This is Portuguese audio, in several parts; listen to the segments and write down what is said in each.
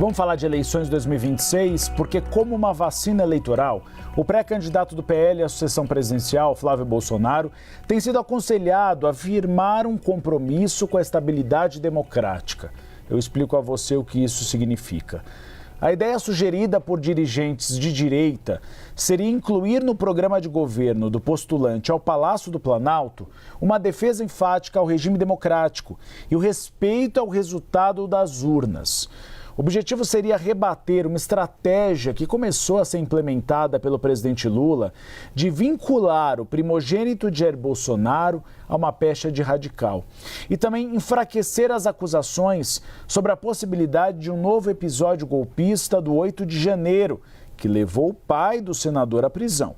Vamos falar de eleições 2026, porque como uma vacina eleitoral, o pré-candidato do PL à sucessão presidencial, Flávio Bolsonaro, tem sido aconselhado a firmar um compromisso com a estabilidade democrática. Eu explico a você o que isso significa. A ideia sugerida por dirigentes de direita seria incluir no programa de governo do postulante ao Palácio do Planalto uma defesa enfática ao regime democrático e o respeito ao resultado das urnas. O objetivo seria rebater uma estratégia que começou a ser implementada pelo presidente Lula de vincular o primogênito de Jair Bolsonaro a uma pecha de radical. E também enfraquecer as acusações sobre a possibilidade de um novo episódio golpista do 8 de janeiro, que levou o pai do senador à prisão.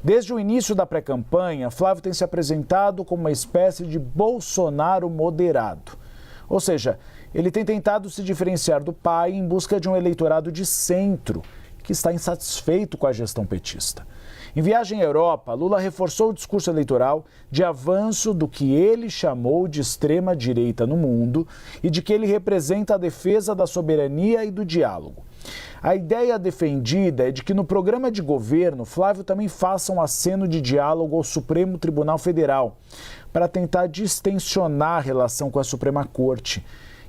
Desde o início da pré-campanha, Flávio tem se apresentado como uma espécie de Bolsonaro moderado. Ou seja, ele tem tentado se diferenciar do pai em busca de um eleitorado de centro, que está insatisfeito com a gestão petista. Em viagem à Europa, Lula reforçou o discurso eleitoral de avanço do que ele chamou de extrema-direita no mundo e de que ele representa a defesa da soberania e do diálogo. A ideia defendida é de que no programa de governo, Flávio também faça um aceno de diálogo ao Supremo Tribunal Federal, para tentar distensionar a relação com a Suprema Corte.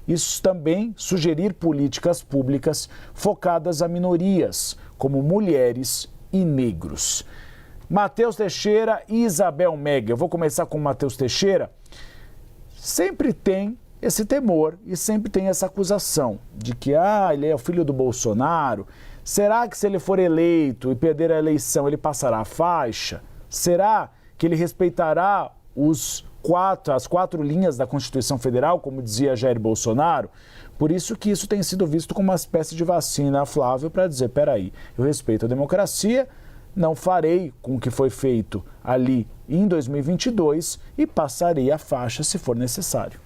Isso também sugerir políticas públicas focadas a minorias, como mulheres e negros. Matheus Teixeira e Isabel Mega. Eu vou começar com o Matheus Teixeira. Sempre tem esse temor e sempre tem essa acusação de que ele é o filho do Bolsonaro. Será que se ele for eleito e perder a eleição, ele passará a faixa? Será que ele respeitará as quatro linhas da Constituição Federal, como dizia Jair Bolsonaro? Por isso que isso tem sido visto como uma espécie de vacina a Flávio para dizer, peraí, eu respeito a democracia, não farei com o que foi feito ali em 2022 e passarei a faixa se for necessário.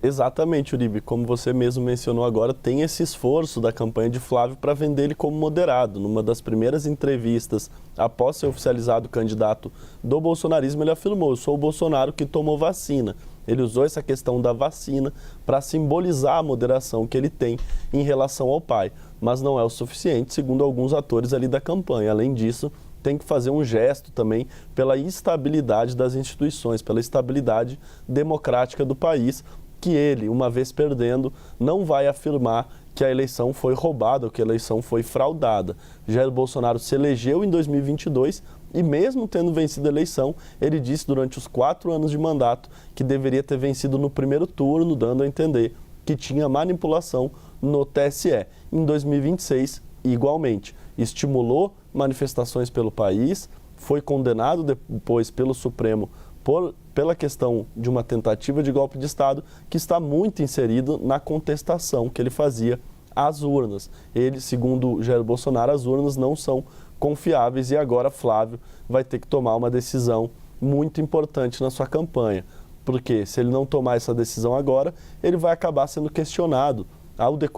Exatamente, Uribe. Como você mesmo mencionou agora, tem esse esforço da campanha de Flávio para vender ele como moderado. Numa das primeiras entrevistas, após ser oficializado candidato do bolsonarismo, ele afirmou: eu sou o Bolsonaro que tomou vacina. Ele usou essa questão da vacina para simbolizar a moderação que ele tem em relação ao pai. Mas não é o suficiente, segundo alguns atores ali da campanha. Além disso, tem que fazer um gesto também pela estabilidade das instituições, pela estabilidade democrática do país, que ele, uma vez perdendo, não vai afirmar que a eleição foi roubada ou que a eleição foi fraudada. Jair Bolsonaro se elegeu em 2022 e mesmo tendo vencido a eleição, ele disse durante os 4 anos de mandato que deveria ter vencido no primeiro turno, dando a entender que tinha manipulação no TSE. Em 2026, igualmente, estimulou manifestações pelo país, foi condenado depois pelo Supremo pela questão de uma tentativa de golpe de Estado, que está muito inserido na contestação que ele fazia às urnas. Ele, segundo Jair Bolsonaro, as urnas não são confiáveis e agora Flávio vai ter que tomar uma decisão muito importante na sua campanha. Porque se ele não tomar essa decisão agora, ele vai acabar sendo questionado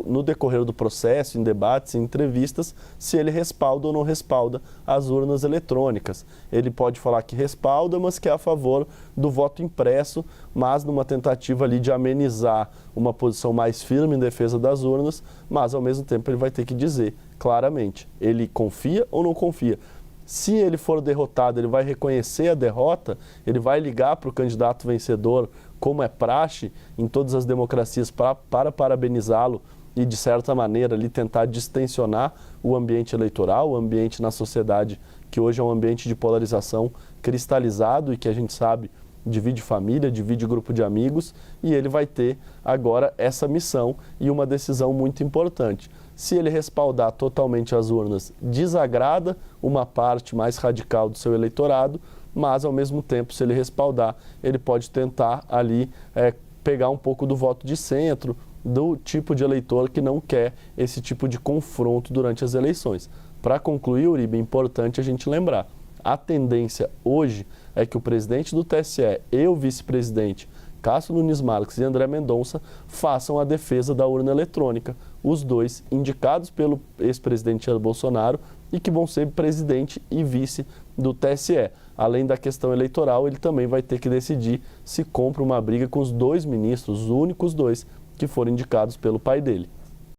no decorrer do processo, em debates, em entrevistas, se ele respalda ou não respalda as urnas eletrônicas. Ele pode falar que respalda, mas que é a favor do voto impresso, mas numa tentativa ali de amenizar uma posição mais firme em defesa das urnas, mas ao mesmo tempo ele vai ter que dizer claramente, ele confia ou não confia. Se ele for derrotado, ele vai reconhecer a derrota, ele vai ligar para o candidato vencedor, como é praxe em todas as democracias, para parabenizá-lo e, de certa maneira, ali tentar distensionar o ambiente eleitoral, o ambiente na sociedade, que hoje é um ambiente de polarização cristalizado e que a gente sabe divide família, divide grupo de amigos, e ele vai ter agora essa missão e uma decisão muito importante. Se ele respaldar totalmente as urnas, desagrada uma parte mais radical do seu eleitorado, mas, ao mesmo tempo, se ele respaldar, ele pode tentar ali pegar um pouco do voto de centro, do tipo de eleitor que não quer esse tipo de confronto durante as eleições. Para concluir, Uribe, é importante a gente lembrar, a tendência hoje é que o presidente do TSE e o vice-presidente, Cássio Nunes Marques e André Mendonça, façam a defesa da urna eletrônica, os dois indicados pelo ex-presidente Jair Bolsonaro e que vão ser presidente e vice do TSE. Além da questão eleitoral, ele também vai ter que decidir se compra uma briga com os 2 ministros, os únicos 2 que foram indicados pelo pai dele.